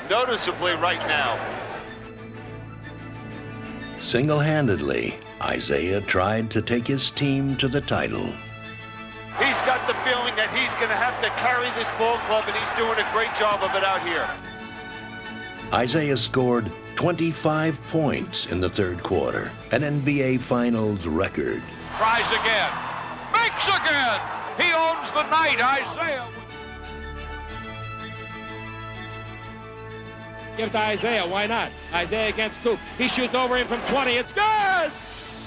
noticeably right now. Single-handedly, Isiah tried to take his team to the title. He's got the feeling that he's going to have to carry this ball club, and he's doing a great job of it out here. Isiah scored 25 points in the third quarter, an NBA Finals record. Tries again. Makes again. He owns the night, Isiah. Give it to Isiah, why not? Isiah against Scoop. He shoots over him from 20, it's good!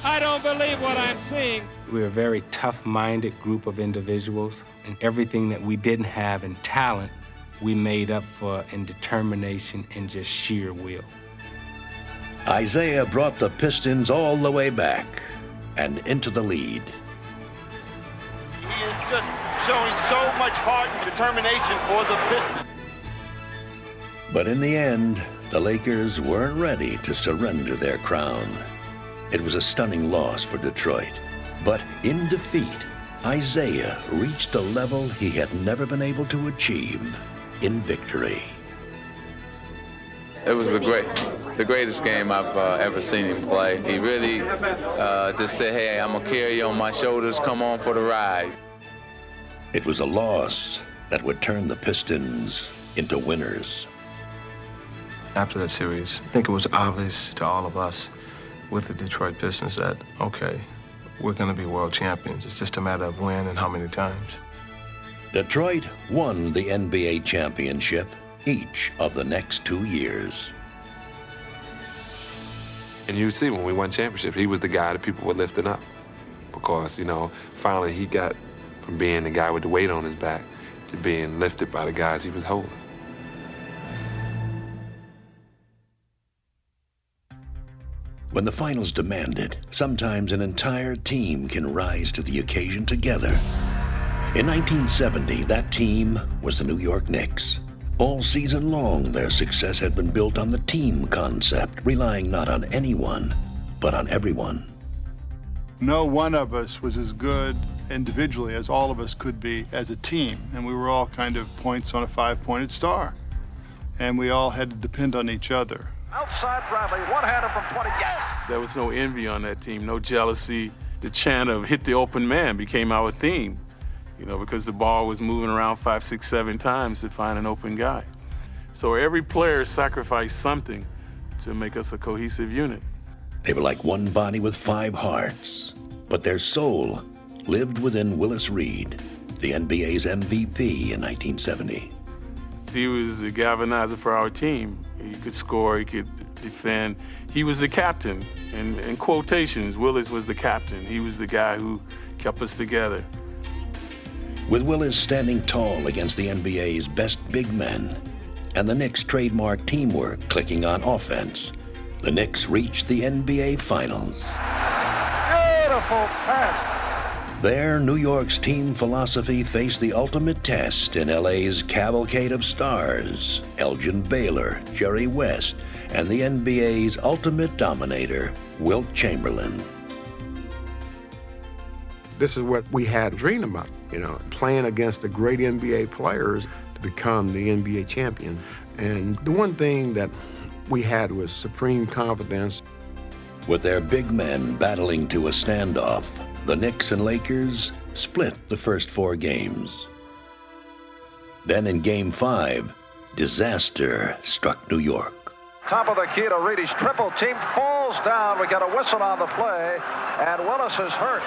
I don't believe what I'm seeing. We're a very tough-minded group of individuals, and everything that we didn't have in talent, we made up for in determination and just sheer will. Isiah brought the Pistons all the way back and into the lead. He is just showing so much heart and determination for the Pistons. But in the end, the Lakers weren't ready to surrender their crown. It was a stunning loss for Detroit. But in defeat, Isiah reached a level he had never been able to achieve in victory. It was the greatest game I've ever seen him play. He really just said, hey, I'm going to carry you on my shoulders. Come on for the ride. It was a loss that would turn the Pistons into winners. After that series, I think it was obvious to all of us with the Detroit Pistons that, okay, we're going to be world champions. It's just a matter of when and how many times. Detroit won the NBA championship each of the next 2 years. And you see when we won championships, he was the guy that people were lifting up. Because, you know, finally he got from being the guy with the weight on his back to being lifted by the guys he was holding. When the finals demanded, sometimes an entire team can rise to the occasion together. In 1970, that team was the New York Knicks. All season long, their success had been built on the team concept, relying not on anyone, but on everyone. No one of us was as good individually as all of us could be as a team, and we were all kind of points on a five-pointed star. And we all had to depend on each other. Outside Bradley, one-hander from 20, yes! There was no envy on that team, no jealousy. The chant of hit the open man became our theme, you know, because the ball was moving around 5, 6, 7 times to find an open guy. So every player sacrificed something to make us a cohesive unit. They were like one body with 5 hearts, but their soul lived within Willis Reed, the NBA's MVP in 1970. He was the galvanizer for our team. He could score, he could defend. He was the captain. And in quotations, Willis was the captain. He was the guy who kept us together. With Willis standing tall against the NBA's best big men and the Knicks' trademark teamwork clicking on offense, the Knicks reached the NBA Finals. Beautiful pass. There, New York's team philosophy faced the ultimate test in LA's cavalcade of stars, Elgin Baylor, Jerry West, and the NBA's ultimate dominator, Wilt Chamberlain. This is what we had dreamed about, playing against the great NBA players to become the NBA champion. And the one thing that we had was supreme confidence. With their big men battling to a standoff, the Knicks and Lakers split the first 4 games. Then in Game 5, disaster struck New York. Top of the key to Reedy's triple team falls down. We got a whistle on the play, and Willis is hurt.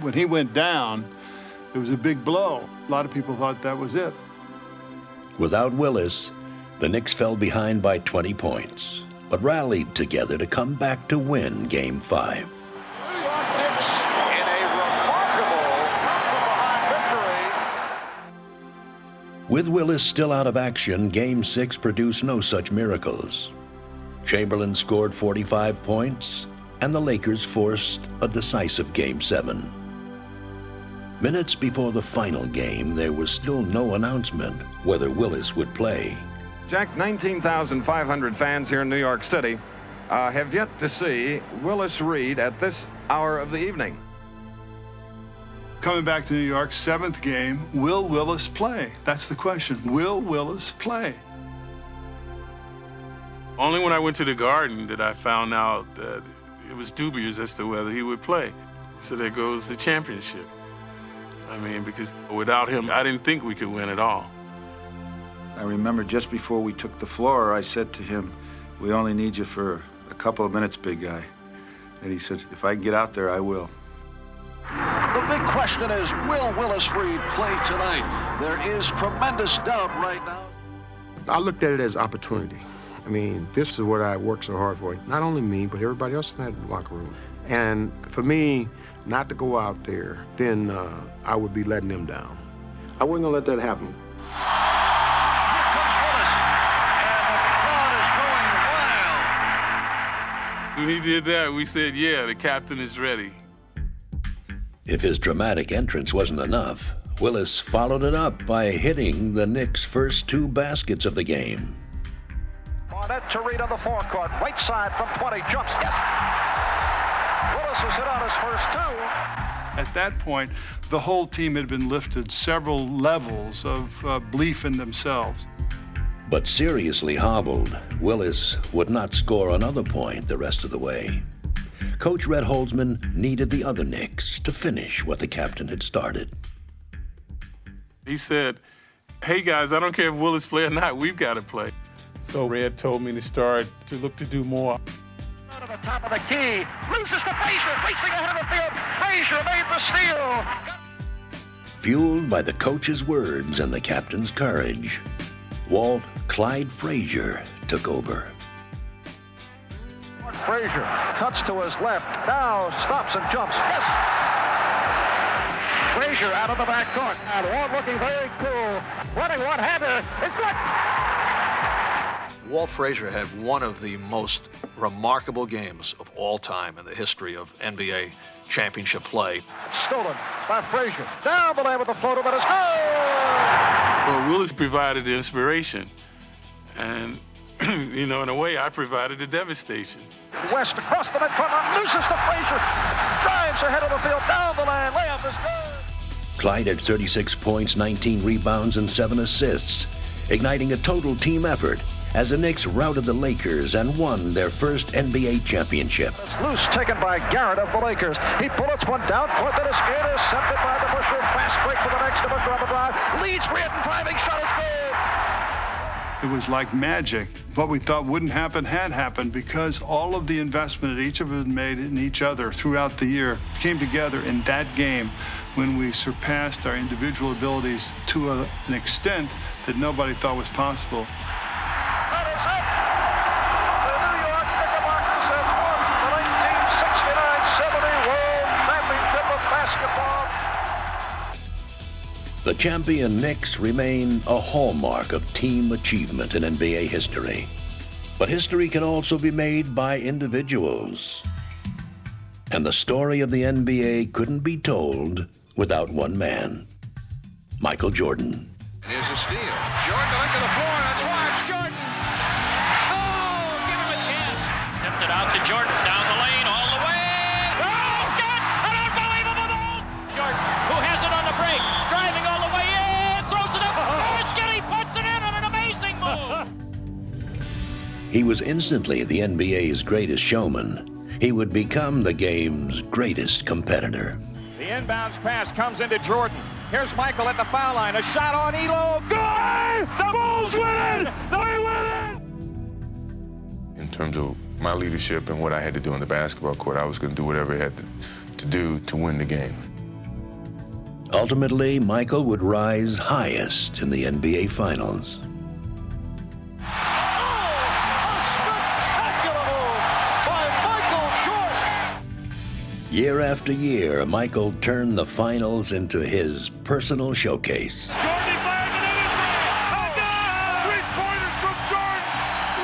When he went down, it was a big blow. A lot of people thought that was it. Without Willis, the Knicks fell behind by 20 points, but rallied together to come back to win Game 5. With Willis still out of action, Game 6 produced no such miracles. Chamberlain scored 45 points, and the Lakers forced a decisive Game 7. Minutes before the final game, there was still no announcement whether Willis would play. Jack, 19,500 fans here in New York City have yet to see Willis Reed at this hour of the evening. Coming back to New York, 7th game, will Willis play? That's the question. Will Willis play? Only when I went to the Garden did I found out that it was dubious as to whether he would play. So there goes the championship. Because without him, I didn't think we could win at all. I remember just before we took the floor, I said to him, "We only need you for a couple of minutes, big guy." And he said, "If I can get out there, I will." The big question is, will Willis Reed play tonight? There is tremendous doubt right now. I looked at it as opportunity. This is what I worked so hard for. Not only me, but everybody else in that locker room. And for me not to go out there, then I would be letting them down. I wasn't going to let that happen. Here comes Willis, and the crowd is going wild. When he did that, we said, yeah, the captain is ready. If his dramatic entrance wasn't enough, Willis followed it up by hitting the Knicks' first 2 baskets of the game. Barnett to Reed on the forecourt, right side from 20, jumps, yes! Willis has hit on his first 2. At that point, the whole team had been lifted several levels of belief in themselves. But seriously hobbled, Willis would not score another point the rest of the way. Coach Red Holzman needed the other Knicks to finish what the captain had started. He said, "Hey guys, I don't care if Willis play or not, we've got to play." So Red told me to start to look to do more. To the top of the key, loses to Frazier, racing ahead of the field. Frazier made the steal. Fueled by the coach's words and the captain's courage, Walt Clyde Frazier took over. Frazier cuts to his left, now stops and jumps. Yes! Frazier out of the back court. And Walt looking very cool. Running one-hander. It's good! Walt Frazier had one of the most remarkable games of all time in the history of NBA championship play. Stolen by Frazier. Down the lane with the floater, but it's good! Well, Willis provided the inspiration. And, in a way, I provided the devastation. West across the midcourt, loses to Frazier. Drives ahead of the field, down the lane, layup is good. Clyde had 36 points, 19 rebounds, and 7 assists, igniting a total team effort as the Knicks routed the Lakers and won their first NBA championship. It's loose, taken by Garrett of the Lakers. He bullets one down court that is intercepted by the Busher. Fast break for the next to Busher on the drive. Leads Reardon, driving shot is good. It was like magic. What we thought wouldn't happen had happened because all of the investment that each of us made in each other throughout the year came together in that game when we surpassed our individual abilities to an extent that nobody thought was possible. That is it. The New York Knickerbockers have won the 1969-70 World Championship of Basketball. The champion Knicks remain a hallmark of team achievement in NBA history. But history can also be made by individuals. And the story of the NBA couldn't be told without one man, Michael Jordan. Here's a steal. Jordan going to the floor. Let's watch Jordan. Oh, give him a chance. Stepped it out to Jordan, down the lane, all the way. Oh, got an unbelievable ball. Jordan, who has it on the break, driving all the way in, throws it up. Oh, Skinny puts it in on an amazing move. He was instantly the NBA's greatest showman. He would become the game's greatest competitor. The inbounds pass comes into Jordan. Here's Michael at the foul line. A shot on Elo. Good! The Bulls win it! They win it! In terms of my leadership and what I had to do on the basketball court, I was going to do whatever I had to do to win the game. Ultimately, Michael would rise highest in the NBA Finals. Year after year, Michael turned the finals into his personal showcase. Jordan fired it in his ring. Oh, no! 3-pointers from Jordan.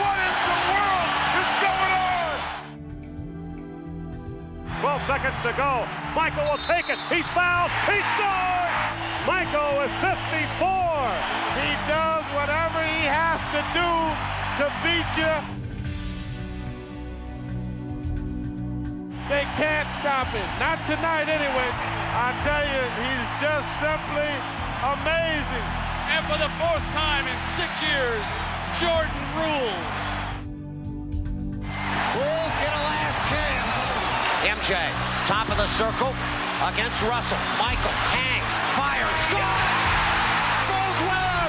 What in the world is going on? 12 seconds to go. Michael will take it. He's fouled. He scored! Michael with 54. He does whatever he has to do to beat you. They can't stop him. Not tonight, anyway. I tell you, he's just simply amazing. And for the fourth time in 6 years, Jordan rules. Bulls get a last chance. MJ, top of the circle against Russell. Michael hangs, fires, scores! Bulls win!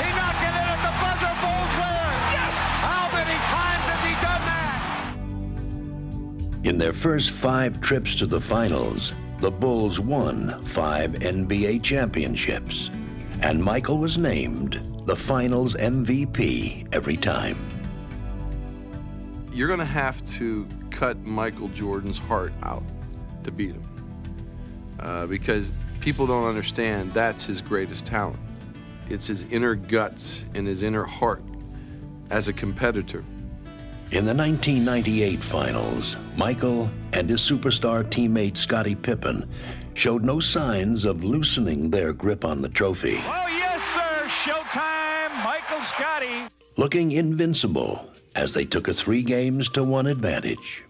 He knocked it in at the buzzer. Bulls win! Yes! How many times has he done that? In their first 5 trips to the finals, the Bulls won 5 NBA championships, and Michael was named the finals MVP every time. You're going to have to cut Michael Jordan's heart out to beat him, because people don't understand that's his greatest talent. It's his inner guts and his inner heart as a competitor. In the 1998 finals, Michael and his superstar teammate Scottie Pippen showed no signs of loosening their grip on the trophy. Oh, yes, sir. Showtime. Michael Scottie. Looking invincible as they took a 3-1 advantage.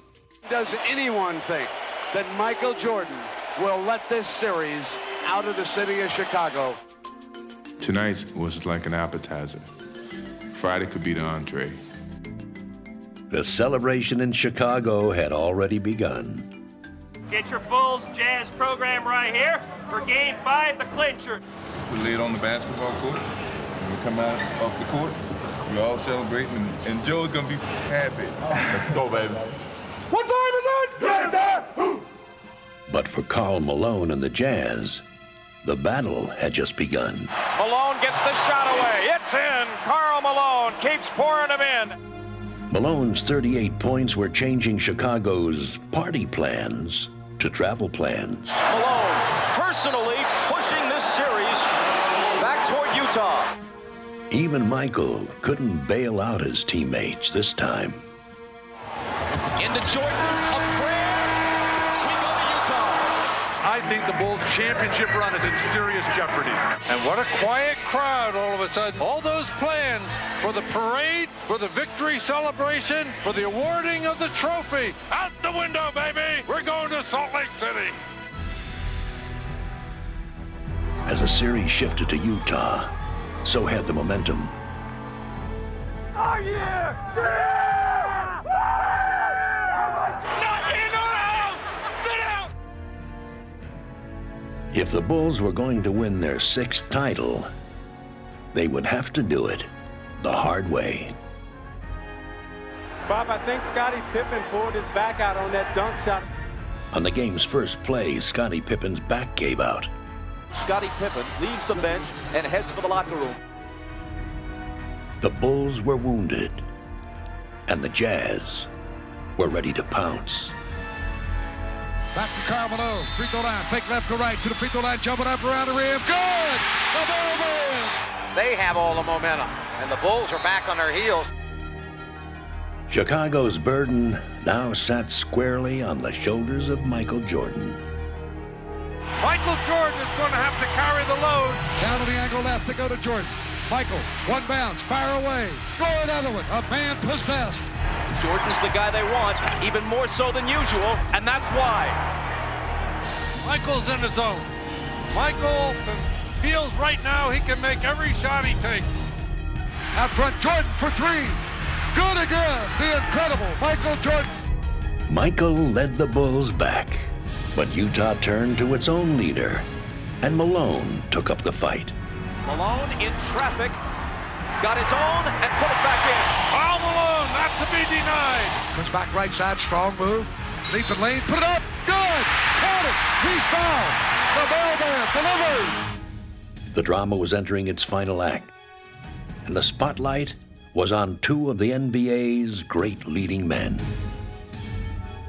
Does anyone think that Michael Jordan will let this series out of the city of Chicago? Tonight was like an appetizer. Friday could be the entree. The celebration in Chicago had already begun. Get your Bulls Jazz program right here for Game 5, the clincher. We lay it on the basketball court. When we come out off the court, we're all celebrating, and Joe's gonna be happy. Let's go, baby. What time is it? But for Karl Malone and the Jazz, the battle had just begun. Malone gets the shot away. It's in. Karl Malone keeps pouring them in. Malone's 38 points were changing Chicago's party plans to travel plans. Malone personally pushing this series back toward Utah. Even Michael couldn't bail out his teammates this time. Into Jordan, a prayer. We go to Utah. I think the Bulls' championship run is in serious jeopardy. And what a quiet crowd all of a sudden. All those plans for the parade, for the victory celebration, for the awarding of the trophy. Out the window, baby. We're going to Salt Lake City. As the series shifted to Utah, so had the momentum. Oh, yeah! Not in our house! Sit out! If the Bulls were going to win their 6th title, they would have to do it the hard way. Bob, I think Scottie Pippen pulled his back out on that dunk shot. On the game's first play, Scottie Pippen's back gave out. Scottie Pippen leaves the bench and heads for the locker room. The Bulls were wounded, and the Jazz were ready to pounce. Back to Karl Malone, free throw line, fake left, go right, to the free throw line, jumping up around the rim, good! The Bulls win! They have all the momentum, and the Bulls are back on their heels. Chicago's burden now sat squarely on the shoulders of Michael Jordan. Michael Jordan is going to have to carry the load. Down to the angle left to go to Jordan. Michael, one bounce, fire away. Score another one, a man possessed. Jordan's the guy they want, even more so than usual, and that's why. Michael's in the zone. Michael feels right now he can make every shot he takes. Out front, Jordan for three. Good again, the incredible Michael Jordan. Michael led the Bulls back, but Utah turned to its own leader, and Malone took up the fight. Malone in traffic, got his own and put it back in. Karl Malone, not to be denied. Comes back right side, strong move. Leaping lane, put it up, good. Count it, he's fouled. The bell band delivers. The drama was entering its final act, and the spotlight was on two of the NBA's great leading men.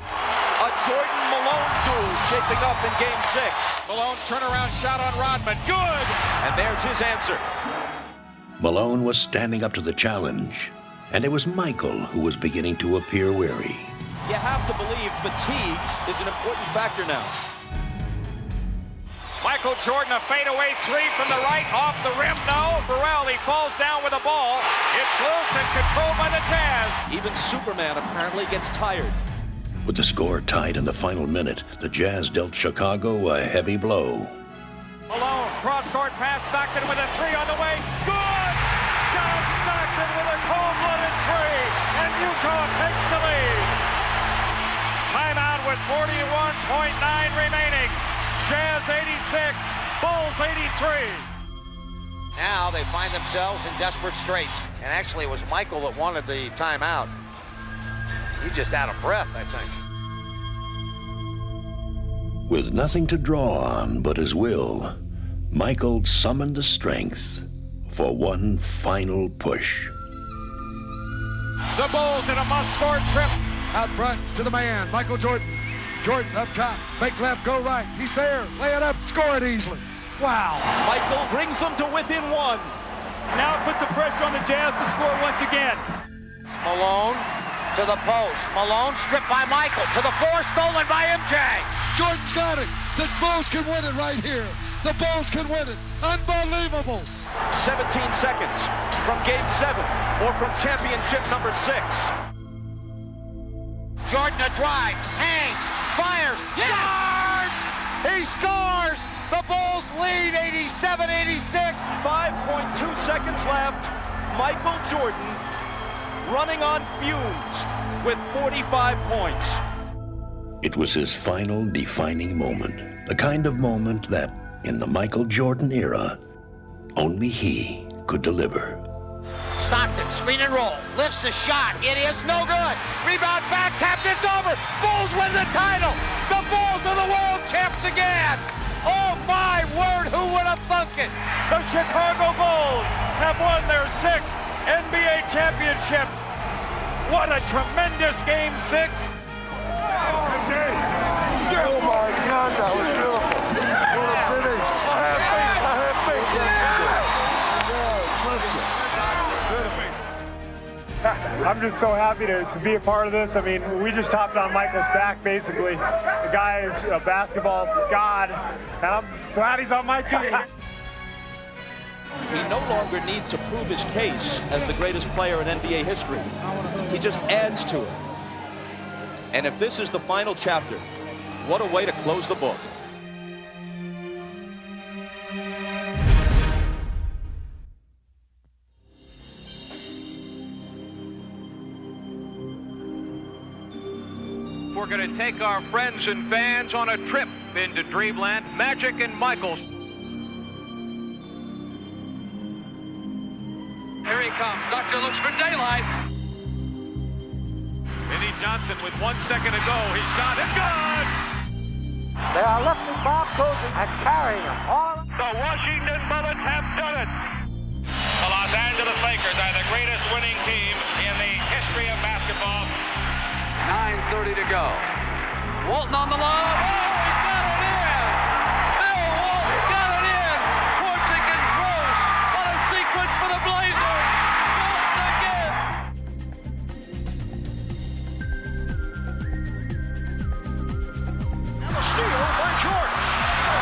A Jordan-Malone duel shaping up in Game 6. Malone's turnaround shot on Rodman, good! And there's his answer. Malone was standing up to the challenge, and it was Michael who was beginning to appear weary. You have to believe fatigue is an important factor now. Michael Jordan, a fadeaway three from the right, off the rim, no. Burrell, he falls down with the ball. It's loose and controlled by the Jazz. Even Superman apparently gets tired. With the score tied in the final minute, the Jazz dealt Chicago a heavy blow. Malone, cross-court pass, Stockton with a three on the way. Good! John Stockton with a cold-blooded three, and Utah takes the lead. Timeout with 41.9 remaining. Jazz 86, Bulls 83. Now they find themselves in desperate straits. And actually, it was Michael that wanted the timeout. He's just out of breath, I think. With nothing to draw on but his will, Michael summoned the strength for one final push. The Bulls in a must-score trip. Out front to the man, Michael Jordan. Jordan up top, fake left, go right. He's there, lay it up, score it easily. Wow. Michael brings them to within one. Now it puts the pressure on the Jazz to score once again. Malone to the post. Malone stripped by Michael. To the floor, stolen by MJ. Jordan's got it. The Bulls can win it right here. The Bulls can win it. Unbelievable. 17 seconds from Game 7 or from championship number 6. Jordan a drive, hangs, fires, scores! He scores! The Bulls lead 87-86. 5.2 seconds left. Michael Jordan running on fumes with 45 points. It was his final defining moment, the kind of moment that, in the Michael Jordan era, only he could deliver. Stockton, screen and roll, lifts the shot, it is no good. Rebound back, tapped, it's over. Bulls win the title. The Bulls are the world champs again. Oh my word, who would have thunk it? The Chicago Bulls have won their 6th NBA championship. What a tremendous Game 6. Oh my God, that was beautiful. What a finish. I have faith. I'm just so happy to be a part of this. I mean, we just hopped on Michael's back, basically. The guy is a basketball god, and I'm glad he's on my team. He no longer needs to prove his case as the greatest player in NBA history. He just adds to it. And if this is the final chapter, what a way to close the book. We're going to take our friends and fans on a trip into Dreamland. Magic and Michaels Here he comes. Doctor looks for daylight. Vinnie Johnson with 1 second to go. His shot is good. They are lifting Bob Cousy and carrying him on. The Washington Bullets have done it. The Los Angeles Lakers are the greatest winning team in the history of basketball. 9:30 to go. Walton on the low. Oh, he got it in! Bill Walton got it in! Forczyk and Gross on a sequence for the Blazers. Walton again! And the steal by Jordan.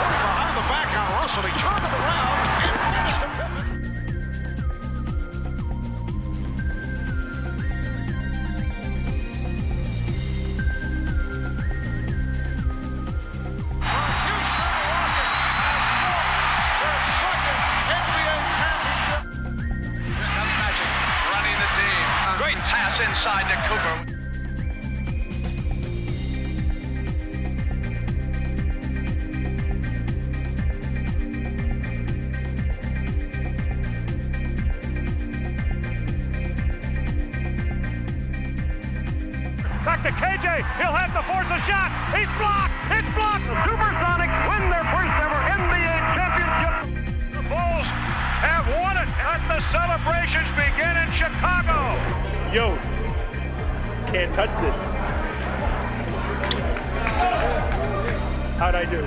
Behind the back on Russell. He turned it around and finished it. Great pass inside to Cooper. Back to KJ. He'll have to force a shot. He's blocked. It's blocked. The Supersonics win their first ever NBA championship. The Bulls have won it. Let the celebrations begin in Chicago. Yo, can't touch this. How'd I do?